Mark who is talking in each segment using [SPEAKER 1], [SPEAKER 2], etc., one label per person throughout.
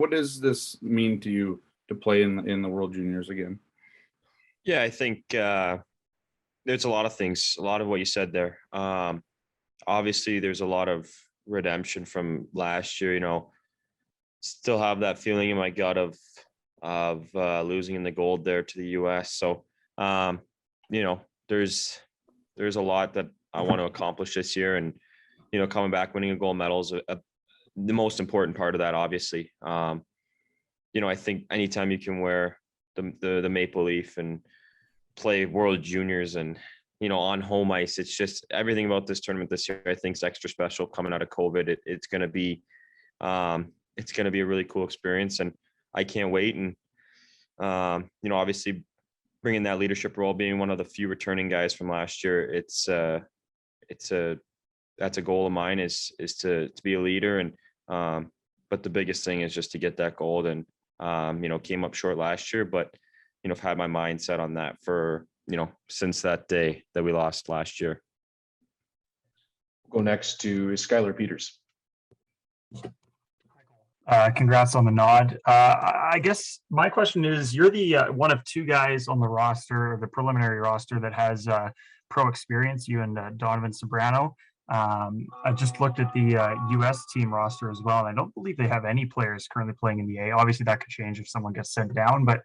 [SPEAKER 1] what does this mean to you to play in the World Juniors again?
[SPEAKER 2] Yeah, I think there's a lot of things, a lot of what you said there. Obviously, there's a lot of redemption from last year. Still have that feeling in my gut of losing in the gold there to the U.S. So, there's a lot that I want to accomplish this year, and coming back, winning a gold medal is the most important part of that, obviously. I think anytime you can wear the maple leaf and play World Juniors and on home ice, it's just everything about this tournament this year I think is extra special. Coming out of COVID, it's going to be a really cool experience, and I can't wait. And obviously bringing that leadership role, being one of the few returning guys from last year, that's a goal of mine is to be a leader. And but the biggest thing is just to get that gold, and came up short last year, but I've had my mind set on that for since that day that we lost last year.
[SPEAKER 3] We'll go next to Skylar Peters.
[SPEAKER 4] Congrats on the nod. I guess my question is, you're the one of two guys on the roster, the preliminary roster, that has pro experience, you and Donovan Sobrano. I just looked at the U.S. team roster as well, and I don't believe they have any players currently playing in the A. Obviously, that could change if someone gets sent down, but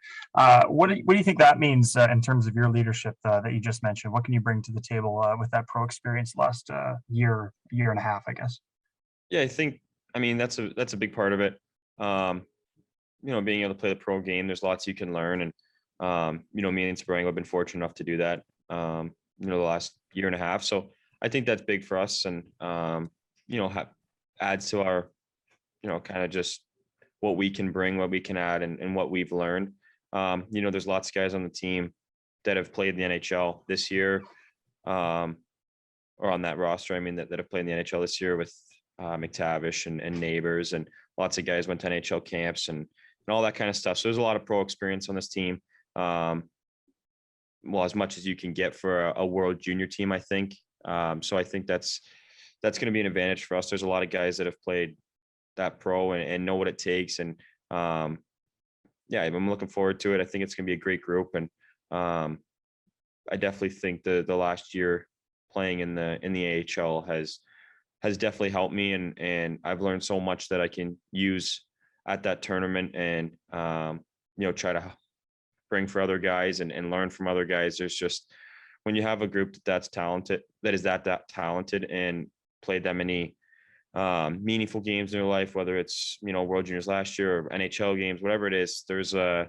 [SPEAKER 4] what do you think that means in terms of your leadership that you just mentioned? What can you bring to the table with that pro experience last year and a half, I guess?
[SPEAKER 2] Yeah, that's a big part of it. Being able to play the pro game, there's lots you can learn, and me and Sobrano have been fortunate enough to do that the last year and a half. So I think that's big for us, and adds to our kind of just what we can bring, what we can add, and what we've learned. There's lots of guys on the team that have played in the NHL this year, or on that roster, that have played in the NHL this year with McTavish and Neighbors, and lots of guys went to NHL camps and all that kind of stuff. So there's a lot of pro experience on this team. As much as you can get for a World Junior team, I think. So I think that's going to be an advantage for us. There's a lot of guys that have played that pro and know what it takes. And I'm looking forward to it. I think it's going to be a great group. And I definitely think the last year playing in the AHL has definitely helped me. And I've learned so much that I can use at that tournament, and, try to bring for other guys and learn from other guys. There's just, when you have a group that is that talented and played that many meaningful games in their life, whether it's World Juniors last year or NHL games, whatever it is, there's a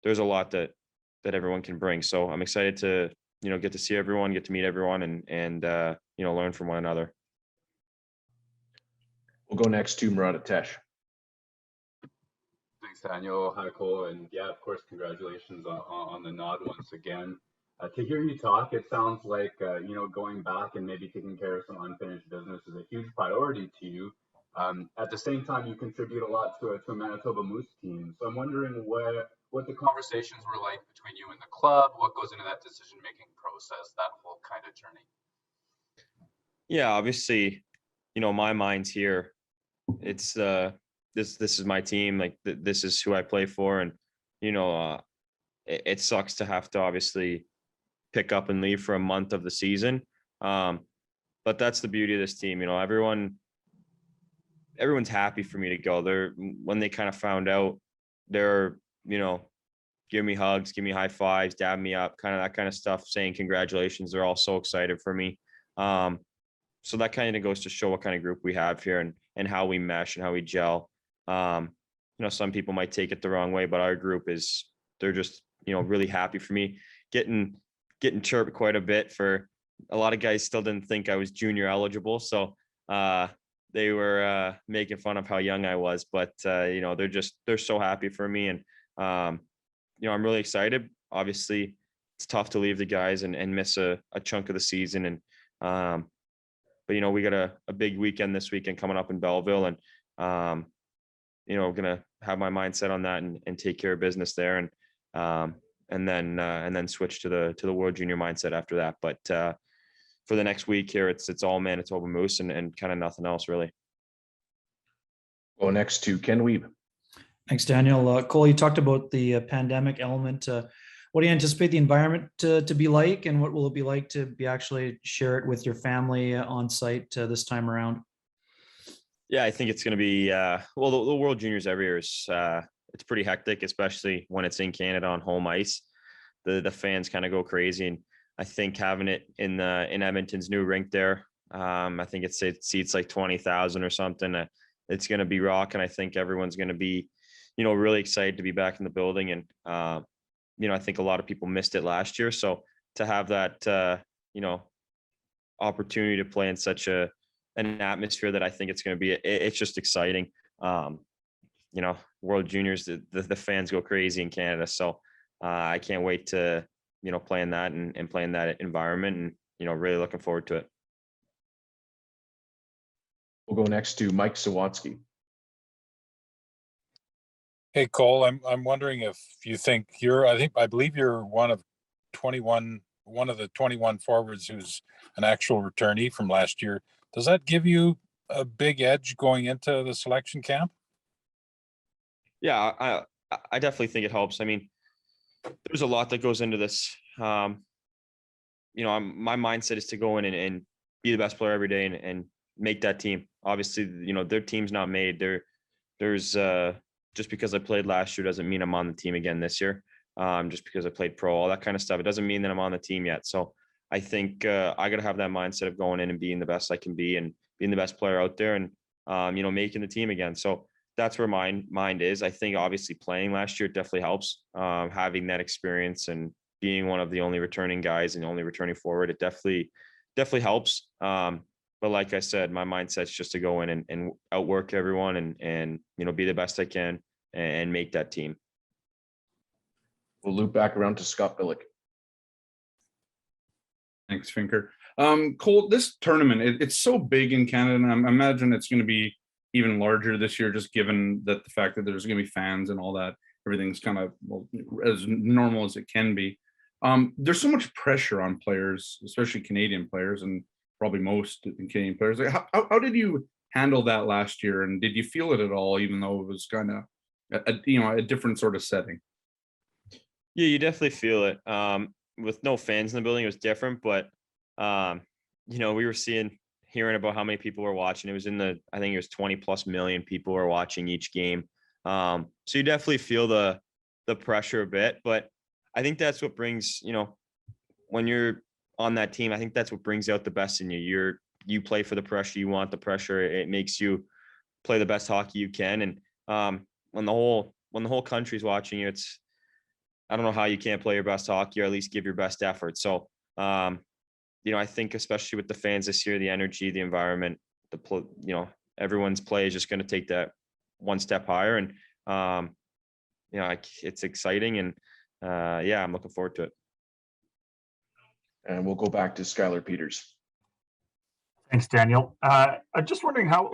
[SPEAKER 2] lot that everyone can bring. So I'm excited to get to see everyone, get to meet everyone, and learn from one another.
[SPEAKER 3] We'll go next to Murat Atesh.
[SPEAKER 5] Thanks, Daniel. Hi, Cole. And yeah, of course, congratulations on the nod once again. To hear you talk, it sounds like, going back and maybe taking care of some unfinished business is a huge priority to you. At the same time, you contribute a lot to a Manitoba Moose team. So I'm wondering what the conversations were like between you and the club, what goes into that decision-making process, that whole kind of journey.
[SPEAKER 2] Yeah, obviously, my mind's here. It's this is my team. Like this is who I play for, and it sucks to have to obviously pick up and leave for a month of the season. But that's the beauty of this team. Everyone's happy for me to go. When they kind of found out, they're, give me hugs, give me high fives, dab me up, kind of that kind of stuff, saying congratulations. They're all so excited for me. So that kind of goes to show what kind of group we have here and how we mesh and how we gel. Some people might take it the wrong way, but our group they're just, really happy for me. Getting chirped quite a bit. For a lot of guys still didn't think I was junior eligible. So they were making fun of how young I was, but they're so happy for me. And I'm really excited. Obviously it's tough to leave the guys and miss a chunk of the season. And but we got a big weekend this weekend coming up in Belleville, and gonna have my mind set on that and take care of business there. And then switch to the World Junior mindset after that. But for the next week here, it's all Manitoba Moose and kind of nothing else really.
[SPEAKER 3] Well, next to Ken Wiebe.
[SPEAKER 6] Thanks, Daniel. Cole, you talked about the pandemic element. What do you anticipate the environment to be like, and what will it be like to be actually share it with your family on site this time around?
[SPEAKER 2] Yeah, I think it's going to be well. The World Juniors every year is it's pretty hectic, especially when it's in Canada on home ice. The fans kind of go crazy, and I think having it in Edmonton's new rink there, I think it seats like 20,000 or something. It's going to be rocking. I think everyone's going to be, really excited to be back in the building, and I think a lot of people missed it last year. So to have that, opportunity to play in such an atmosphere that I think it's going to be, it's just exciting. World Juniors, the fans go crazy in Canada. So I can't wait to, play in that and play in that environment, and, really looking forward to it.
[SPEAKER 3] We'll go next to Mike Sawatsky.
[SPEAKER 7] Hey, Cole, I'm wondering if you think I believe you're one of the 21 forwards who's an actual returnee from last year. Does that give you a big edge going into the selection camp?
[SPEAKER 2] Yeah, I definitely think it helps. I mean, there's a lot that goes into this. My mindset is to go in and be the best player every day and make that team. Obviously, their team's not made. There's just because I played last year doesn't mean I'm on the team again this year. Just because I played pro, all that kind of stuff. It doesn't mean that I'm on the team yet. So I think I got to have that mindset of going in and being the best I can be and being the best player out there and, making the team again. So that's where my mind is. I think obviously playing last year definitely helps. Having that experience and being one of the only returning guys and only returning forward, it definitely helps. But like I said, my mindset's just to go in and outwork everyone and be the best I can and make that team.
[SPEAKER 3] We'll loop back around to Scott Billick.
[SPEAKER 1] Thanks, Finker. Cole, this tournament, it's so big in Canada, and I imagine it's going to be even larger this year, just given that the fact that there's going to be fans and all that. Everything's kind of as normal as it can be. There's so much pressure on players, especially Canadian players, and probably most Canadian players. Like, how did you handle that last year, and did you feel it at all, even though it was kind of a different sort of setting?
[SPEAKER 2] Yeah, you definitely feel it. With no fans in the building, it was different, but we were hearing about how many people were watching. It was I think it was 20+ million people were watching each game. So you definitely feel the pressure a bit, but I think that's what brings, when you're on that team, I think that's what brings out the best in you. You play for the pressure. You want the pressure. It makes you play the best hockey you can. And when the whole country's watching you, I don't know how you can't play your best hockey or at least give your best effort. So, I think especially with the fans this year, the energy, the environment, everyone's play is just going to take that one step higher. And, it's exciting. And, I'm looking forward to it.
[SPEAKER 3] And we'll go back to Skylar Peters.
[SPEAKER 4] Thanks, Daniel. I'm just wondering how,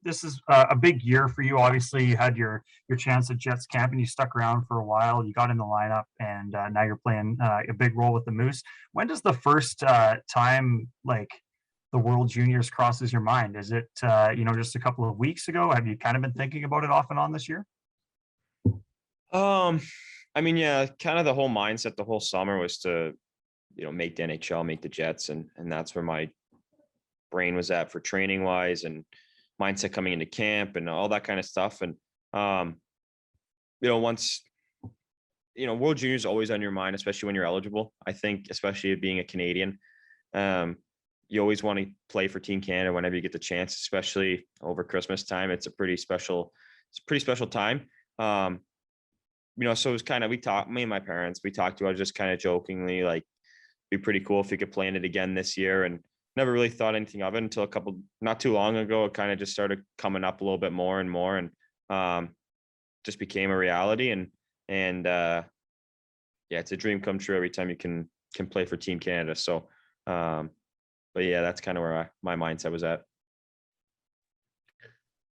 [SPEAKER 4] this is a big year for you. Obviously, you had your chance at Jets camp and you stuck around for a while. You got in the lineup, and now you're playing a big role with the Moose. When does the first time the World Juniors crosses your mind? Is it just a couple of weeks ago? Have you kind of been thinking about it off and on this year?
[SPEAKER 2] Yeah, kind of the whole mindset the whole summer was to make the NHL, make the Jets, and that's where my brain was at for training wise and mindset coming into camp and all that kind of stuff. And once World Juniors is always on your mind, especially when you're eligible. I think especially being a Canadian, you always want to play for Team Canada whenever you get the chance, especially over Christmas time. It's a pretty special time. So it was kind of, me and my parents, we talked about it just kind of jokingly, like, be pretty cool if you could play in it again this year. And never really thought anything of it until not too long ago. It kind of just started coming up a little bit more and more, and just became a reality. And it's a dream come true every time you can play for Team Canada. So, but yeah, that's kind of where my mindset was at.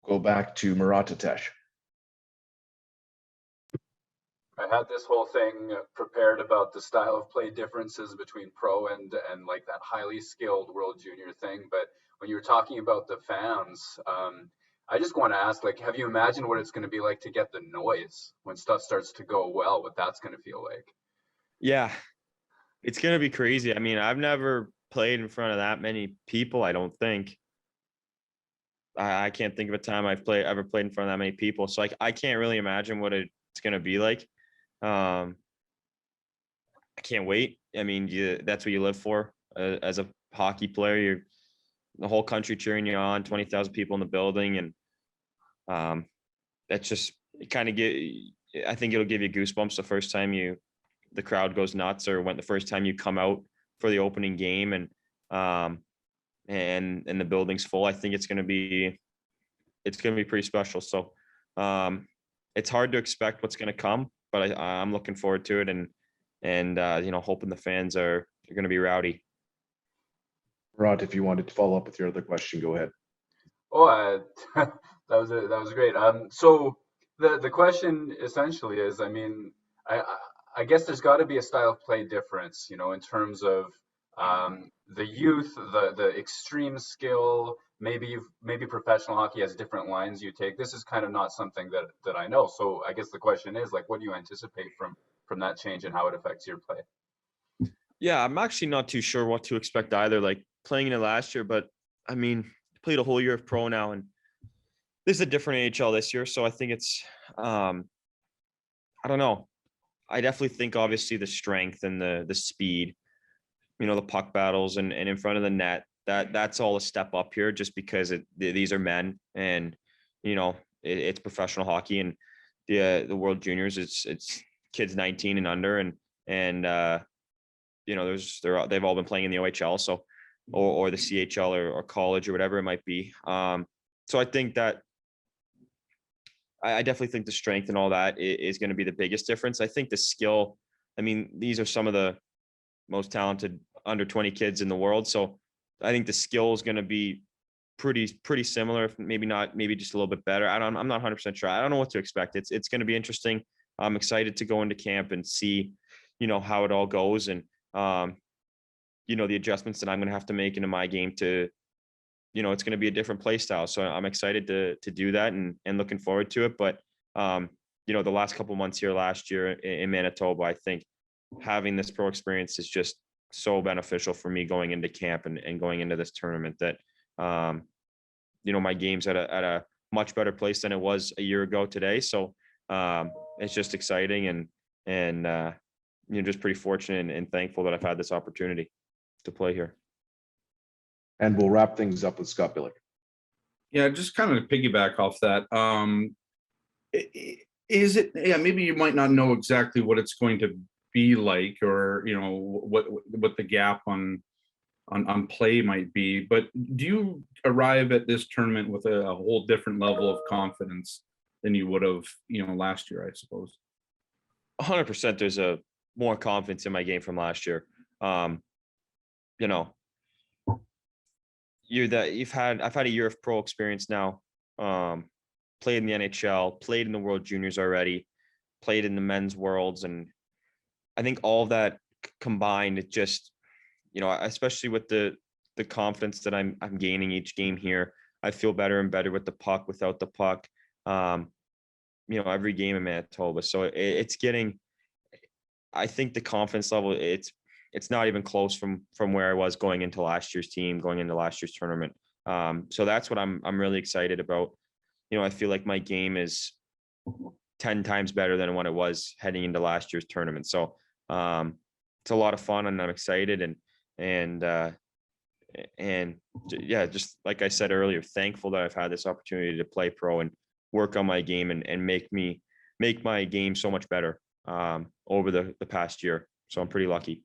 [SPEAKER 3] Go back to Murat Atesh.
[SPEAKER 5] I had this whole thing prepared about the style of play differences between pro and like that highly skilled World Junior thing. But when you were talking about the fans, I just want to ask, like, have you imagined what it's going to be like to get the noise when stuff starts to go well? What that's going to feel like?
[SPEAKER 2] Yeah, it's gonna be crazy. I mean, I've never played in front of that many people. I don't think. I can't think of a time ever played in front of that many people. So I can't really imagine what it's gonna be like. Um, I can't wait. I mean, that's what you live for as a hockey player. You're the whole country cheering you on, 20,000 people in the building, and that's just it kind of get. I think it'll give you goosebumps the first time the crowd goes nuts, or when the first time you come out for the opening game, um, and the building's full. I think it's gonna be pretty special. So it's hard to expect what's gonna come, but I'm looking forward to it, and hoping the fans are gonna be rowdy.
[SPEAKER 3] Rod, if you wanted to follow up with your other question, go ahead.
[SPEAKER 5] Oh, that was great. So the question essentially is, I mean, I I I guess there's got to be a style of play difference, you know, in terms of the youth, the extreme skill. Maybe professional hockey has different lines you take. This is kind of not something that I know. So I guess the question is, like, what do you anticipate from that change and how it affects your play?
[SPEAKER 2] Yeah, I'm actually not too sure what to expect either. Like playing in it last year, but I mean, played a whole year of pro now, and this is a different AHL this year. So I think it's, I don't know. I definitely think obviously the strength and the speed, the puck battles and in front of the net, that's all a step up here, just because these are men, and it's professional hockey, and the World Juniors, it's kids 19 and under, and they've all been playing in the OHL, so or the CHL or college or whatever it might be. So I think that I definitely think the strength and all that is going to be the biggest difference. I think the skill. I mean, these are some of the most talented under 20 kids in the world, so I think the skill is going to be pretty similar. Maybe not, maybe just a little bit better. I'm not 100% sure. I don't know what to expect. It's going to be interesting. I'm excited to go into camp and see, how it all goes, and the adjustments that I'm going to have to make into my game to, it's going to be a different play style. So I'm excited to do that, and looking forward to it. But, the last couple of months here last year in Manitoba, I think having this pro experience is just so beneficial for me going into camp and going into this tournament, that, my game's at a much better place than it was a year ago today. So it's just exciting, and just pretty fortunate and thankful that I've had this opportunity to play here.
[SPEAKER 3] And we'll wrap things up with Scott Billick.
[SPEAKER 1] Yeah, just kind of to piggyback off that. Is it? Yeah, maybe you might not know exactly what it's going to be like, or what the gap on play might be. But do you arrive at this tournament with a whole different level of confidence than you would have, last year, I suppose?
[SPEAKER 2] 100%. There's a more confidence in my game from last year. You know, I've had a year of pro experience now. Played in the NHL, played in the World Juniors already, played in the men's worlds, and I think all of that combined, it just, especially with the confidence that I'm gaining each game here, I feel better and better with the puck, without the puck. Every game in Manitoba. So it's getting, I think the confidence level, it's not even close from where I was going into last year's team, going into last year's tournament. So that's what I'm really excited about. I feel like my game is 10 times better than what it was heading into last year's tournament. So it's a lot of fun, and I'm excited, and yeah, just like I said earlier, thankful that I've had this opportunity to play pro and work on my game, and make my game so much better over the past year. So I'm pretty lucky.